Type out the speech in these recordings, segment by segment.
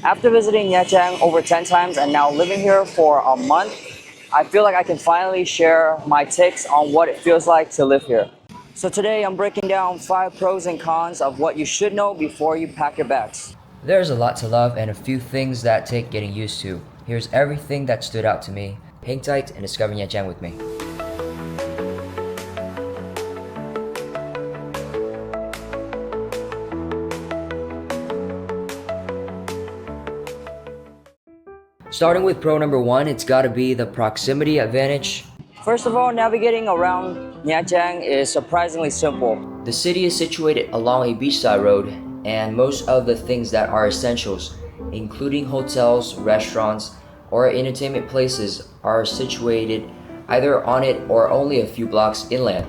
After visiting Nha Trang over 10 times and now living here for a month, I feel like I can finally share my takes on what it feels like to live here. So today I'm breaking down 5 pros and cons of what you should know before you pack your bags. There's a lot to love and a few things that take getting used to. Here's everything that stood out to me. Hang tight and discover Nha Trang with me. Starting with pro number 1, it's gotta be the proximity advantage. First of all, navigating around Nha Trang is surprisingly simple. The city is situated along a beachside road, and most of the things that are essentials, including hotels, restaurants, or entertainment places, are situated either on it or only a few blocks inland.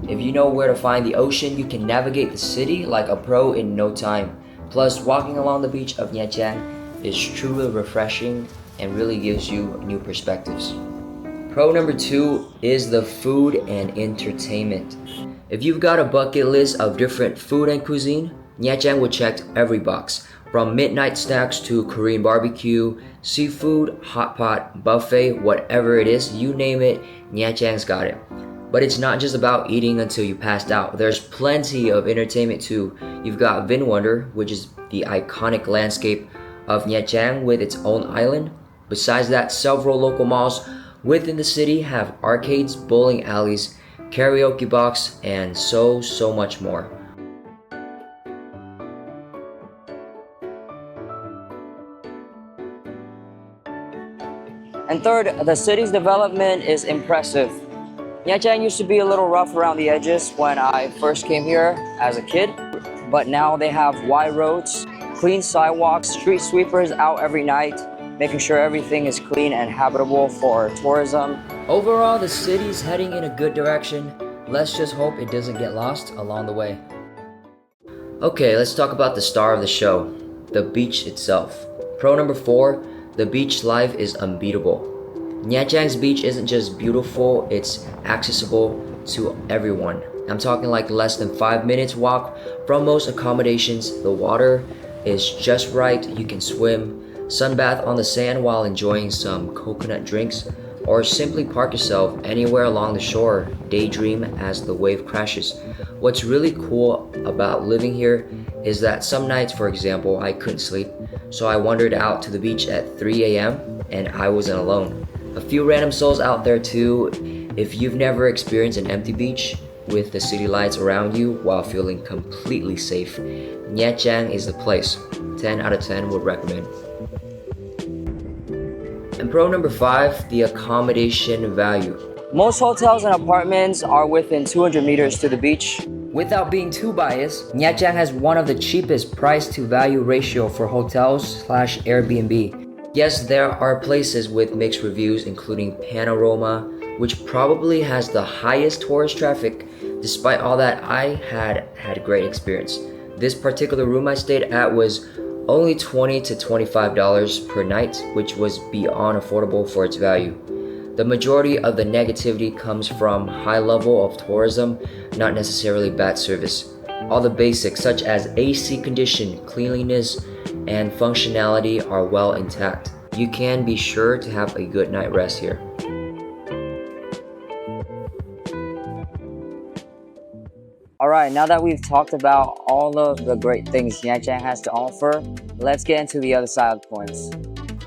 If you know where to find the ocean, you can navigate the city like a pro in no time. Plus, walking along the beach of Nha Trang is truly refreshing and really gives you new perspectives. Pro number 2 is the food and entertainment. If you've got a bucket list of different food and cuisine, Nha Trang will check every box. From midnight snacks to Korean barbecue, seafood, hot pot, buffet, whatever it is, you name it, Nha Chang's got it. But it's not just about eating until you passed out. There's plenty of entertainment too. You've got Vin Wonder, which is the iconic landscape of Nha Trang with its own island. Besides that, several local malls within the city have arcades, bowling alleys, karaoke box, and so much more. And third, the city's development is impressive. Nha Trang used to be a little rough around the edges when I first came here as a kid, but now they have wide roads, clean sidewalks, street sweepers out every night, making sure everything is clean and habitable for tourism. Overall, the city's heading in a good direction. Let's just hope it doesn't get lost along the way. Okay, let's talk about the star of the show, the beach itself. Pro number 4, the beach life is unbeatable. Nha Trang's beach isn't just beautiful, it's accessible to everyone. I'm talking like less than 5 minutes walk from most accommodations. The water is just right, you can swim, sunbath on the sand while enjoying some coconut drinks, or simply park yourself anywhere along the shore, daydream as the wave crashes. What's really cool about living here is that some nights, for example, I couldn't sleep, so I wandered out to the beach at 3 a.m. and I wasn't alone. A few random souls out there too. If you've never experienced an empty beach with the city lights around you while feeling completely safe, Nha Trang is the place. 10 out of 10 would recommend. And pro number 5, the accommodation value. Most hotels and apartments are within 200 meters to the beach. Without being too biased, Nha Trang has one of the cheapest price to value ratio for hotels/Airbnb. Yes, there are places with mixed reviews, including Panorama, which probably has the highest tourist traffic. Despite all that, I had a great experience. This particular room I stayed at was only $20 to $25 per night, which was beyond affordable for its value. The majority of the negativity comes from high level of tourism, not necessarily bad service. All the basics such as AC condition, cleanliness, and functionality are well intact. You can be sure to have a good night rest here. Alright, now that we've talked about all of the great things Nha Trang has to offer, let's get into the other side of the coins.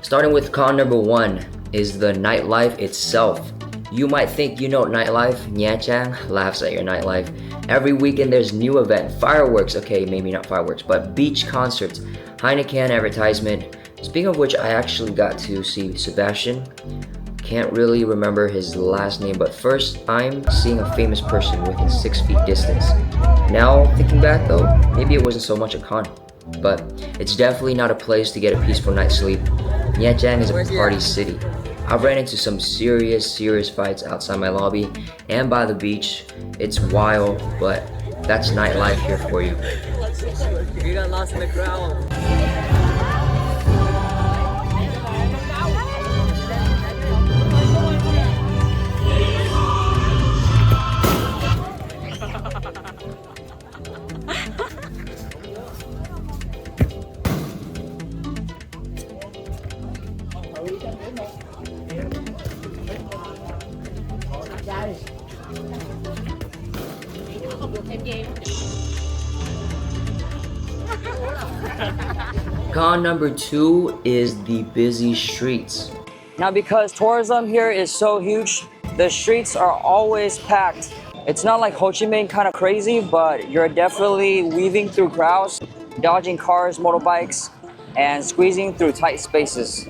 Starting with con number 1 is the nightlife itself. You might think you know nightlife. Nha Trang laughs at your nightlife. Every weekend there's new event, fireworks, okay, maybe not fireworks, but beach concerts, Heineken advertisement. Speaking of which, I actually got to see Sebastian. Can't really remember his last name, but first I'm seeing a famous person within 6 feet distance. Now, thinking back though, maybe it wasn't so much a con, but it's definitely not a place to get a peaceful night's sleep. Nha Trang is a party city. I've ran into some serious fights outside my lobby and by the beach. It's wild, but that's nightlife here for you. You got lost in the crowd. Con number 2 is the busy streets. Now, because tourism here is so huge, the streets are always packed. It's not like Ho Chi Minh kind of crazy, but you're definitely weaving through crowds, dodging cars, motorbikes, and squeezing through tight spaces.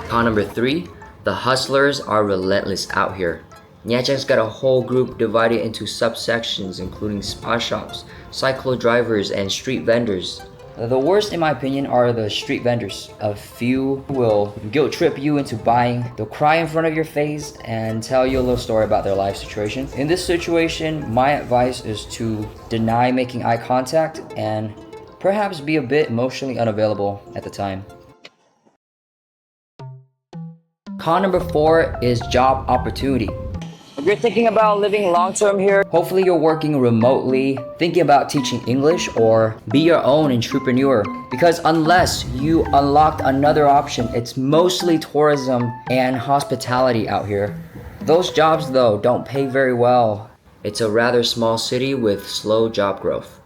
Con number 3, the hustlers are relentless out here. Nha Trang has got a whole group divided into subsections including spa shops, cycle drivers, and street vendors. The worst, in my opinion, are the street vendors. A few will guilt trip you into buying. They'll cry in front of your face and tell you a little story about their life situation. In this situation, my advice is to deny making eye contact and perhaps be a bit emotionally unavailable at the time. Con number 4 is job opportunity. If you're thinking about living long-term here, Hopefully you're working remotely, thinking about teaching English, or be your own entrepreneur. Because unless you unlocked another option, it's mostly tourism and hospitality out here. Those jobs though don't pay very well. It's a rather small city with slow job growth.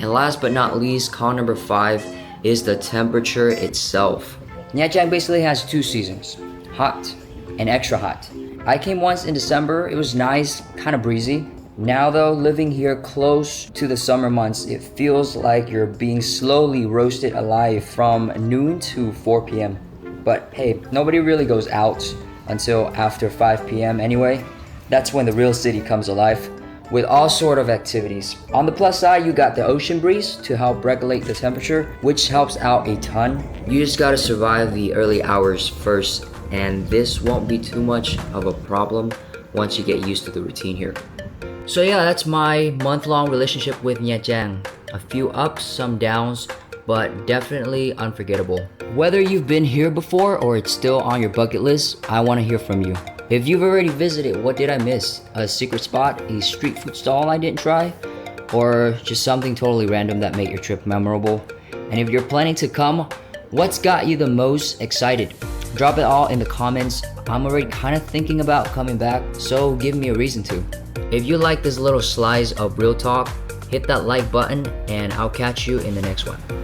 And last but not least, con number 5 is the temperature itself. Nha Trang basically has 2 seasons, hot and extra hot. I came once in December, it was nice, kind of breezy. Now though, living here close to the summer months, it feels like you're being slowly roasted alive from noon to 4 p.m. But hey, nobody really goes out until after 5 p.m. anyway. That's when the real city comes alive, with all sort of activities. On the plus side, you got the ocean breeze to help regulate the temperature, which helps out a ton. You just gotta survive the early hours first, and this won't be too much of a problem once you get used to the routine here. So yeah, that's my month-long relationship with Nha Trang. A few ups, some downs, but definitely unforgettable. Whether you've been here before or it's still on your bucket list, I wanna hear from you. If you've already visited, what did I miss? A secret spot, a street food stall I didn't try, or just something totally random that made your trip memorable? And if you're planning to come, what's got you the most excited? Drop it all in the comments. I'm already kind of thinking about coming back, so give me a reason to. If you like this little slice of real talk, hit that like button and I'll catch you in the next one.